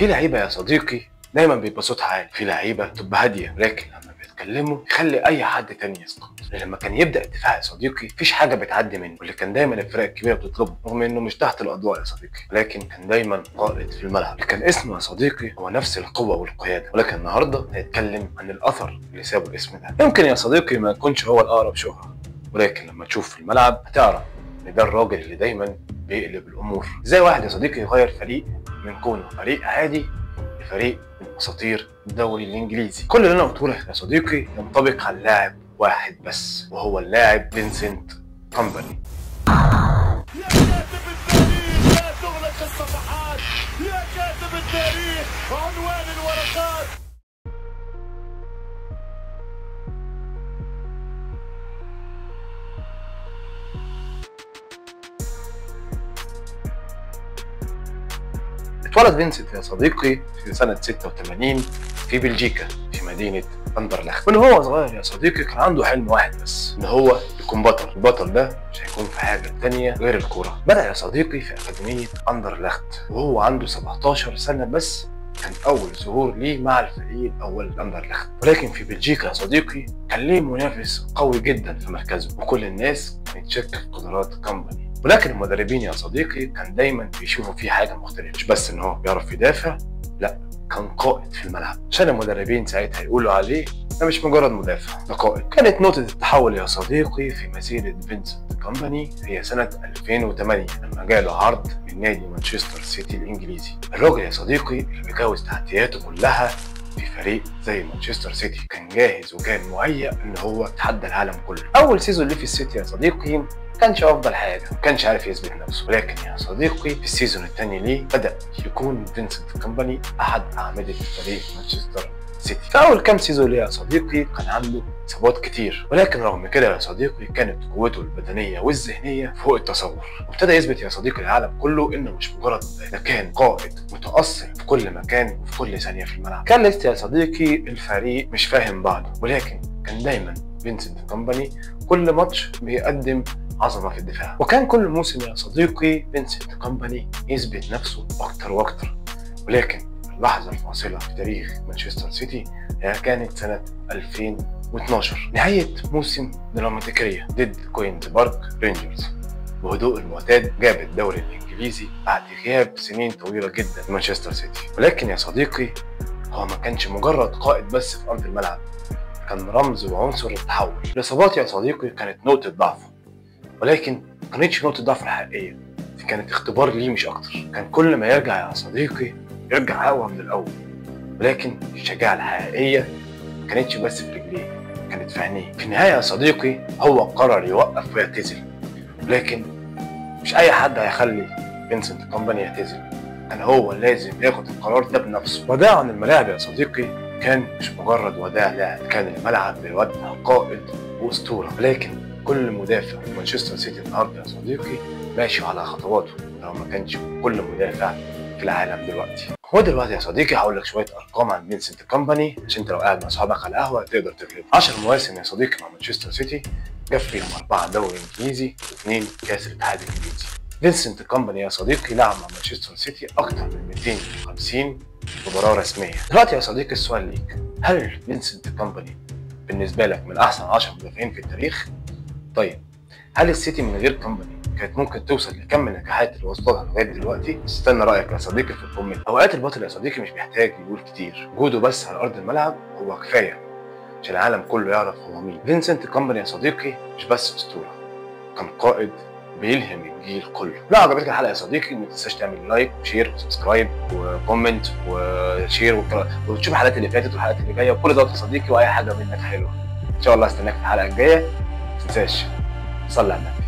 في لعيبه يا صديقي دايما بيبقى صوتها عالي، في لعيبه تبقى هاديه، لكن لما بيتكلموا يخلي اي حد تاني يسقط. لما كان يبدا الدفاع يا صديقي مفيش حاجه بتعدي منه، واللي كان دايما الفرق الكبيره بتطلبه رغم انه مش تحت الاضواء يا صديقي، ولكن كان دايما قائد في الملعب. اللي كان اسمه يا صديقي هو نفس القوه والقياده، ولكن النهارده هنتكلم عن الاثر اللي سابه الاسم ده. يمكن يا صديقي ما يكونش هو الاقرب شهره، ولكن لما تشوف في الملعب هتعرف ان ده الراجل اللي دايما بيقلب الامور. زي واحد يا صديقي يغير فريق من كونه فريق عادي لفريق من اساطير الدوري الانجليزي. كل اللي انا قلته لك يا صديقي ينطبق على لاعب واحد بس، وهو اللاعب فينسنت كومباني. يا كاتب التاريخ لا تغلق الصفحات، يا كاتب التاريخ عنوان الورقات. اتولد فينسنت يا صديقي في سنة 86 في بلجيكا في مدينة أندرلخت. من هو صغير يا صديقي كان عنده حلم واحد بس، إن هو يكون بطل. البطل ده مش هيكون في حاجة تانية غير الكورة. بدأ يا صديقي في أكاديمية أندرلخت وهو عنده 17 سنة بس. كان أول ظهور ليه مع الفريق الأول أندرلخت، ولكن في بلجيكا يا صديقي كان ليه منافس قوي جدا في مركزه، وكل الناس كانت تشك في قدرات كومباني. ولكن المدربين يا صديقي كان دايما بيشوفوا فيه حاجه مختلفه، مش بس ان هو بيعرف يدافع، لا كان قائد في الملعب. عشان المدربين ساعتها يقولوا عليه ده مش مجرد مدافع، ده قائد. كانت نقطه التحول يا صديقي في مسيره فينسنت كومباني هي سنه 2008 لما جاله عرض من نادي مانشستر سيتي الانجليزي. الراجل يا صديقي اللي بيجاوز تحدياته كلها في فريق زي مانشستر سيتي كان جاهز وكان مهيأ ان هو يتحدى العالم كله. اول سيزون ليه في السيتي يا صديقي كانش افضل حاجه، ما كانش عارف يثبت نفسه، ولكن يا صديقي في السيزون الثاني ليه بدا يكون فينسنت كومباني احد اعمده فريق مانشستر سيتي. في اول كام سيزون ليه يا صديقي كان عنده اصابات كتير، ولكن رغم كده يا صديقي كانت قوته البدنيه والذهنيه فوق التصور، وابتدى يثبت يا صديقي العالم كله انه مش مجرد ده كان قائد متاثر في كل مكان وفي كل ثانيه في الملعب. كان لسه يا صديقي الفريق مش فاهم بعضه، ولكن كان دايما فينسنت كومباني كل ماتش بيقدم عظمه في الدفاع، وكان كل موسم يا صديقي فينسنت كومباني يثبت نفسه اكتر واكتر. ولكن اللحظه الفاصله في تاريخ مانشستر سيتي هي كانت سنه 2012، نهايه موسم دراماتيكيه ضد كوينز بارك رينجرز. بهدوء المعتاد جاب الدوري الانجليزي بعد غياب سنين طويله جدا لمانشستر سيتي. ولكن يا صديقي هو ما كانش مجرد قائد بس في ارض الملعب، كان رمز وعنصر التحول. الاصابات يا صديقي كانت نقطه ضعفه، ولكن ما كانتش نقطة ضعف الحقيقية، دي كانت اختبار ليه مش أكتر. كان كل ما يرجع يا صديقي يرجع أقوى من الأول، ولكن الشجاعة الحقيقية ما كانتش بس في رجليه، كانت في عينيه. في النهاية يا صديقي هو قرر يوقف ويعتزل، ولكن مش أي حد هيخلي فينسنت كومباني يعتزل، كان هو لازم ياخد القرار ده بنفسه. وداعه عن الملاعب يا صديقي كان مش مجرد وداع لاعب، كان الملعب بيودع قائد وأسطورة. ولكن كل مدافع في مانشستر سيتي النهارده يا صديقي ماشي على خطواته، لو ما كانش كل مدافع في العالم دلوقتي. ودلوقتي يا صديقي هقول لك شويه ارقام عن فينسنت كومباني عشان انت لو قاعد مع اصحابك على القهوه تقدر تغلبه. 10 مواسم يا صديقي مع مانشستر سيتي، جاب فيهم 4 دوري انجليزي و2 كاس الاتحاد الانجليزي. فينسنت كومباني يا صديقي لعب مع مانشستر سيتي اكتر من 250 مباراه رسميه. دلوقتي يا صديقي السؤال ليك، هل فينسنت كومباني بالنسبه لك من احسن 10 مدافعين في التاريخ؟ طيب هل السيتي من غير كومباني كانت ممكن توصل لكم النجاحات اللي وصلت لها لغايه دلوقتي؟ استنى رايك يا صديقي في الكومنت. اوقات البطل يا صديقي مش بيحتاج يقول كتير، وجوده بس على ارض الملعب هو كفايه عشان العالم كله يعرف هو مين. فينسنت كومباني يا صديقي مش بس اسطوره، كان قائد بيلهم الجيل كله. لو عجبتك الحلقه يا صديقي ما تنساش تعمل لايك وشير وسبسكرايب وكومنت وشير وتشوف الحلقات اللي فاتت والحلقات اللي جايه وكل ده يا صديقي، واي حاجه منك حلوه ان شاء الله استناك في الحلقه الجايه. ما تنساش صلي على النبي.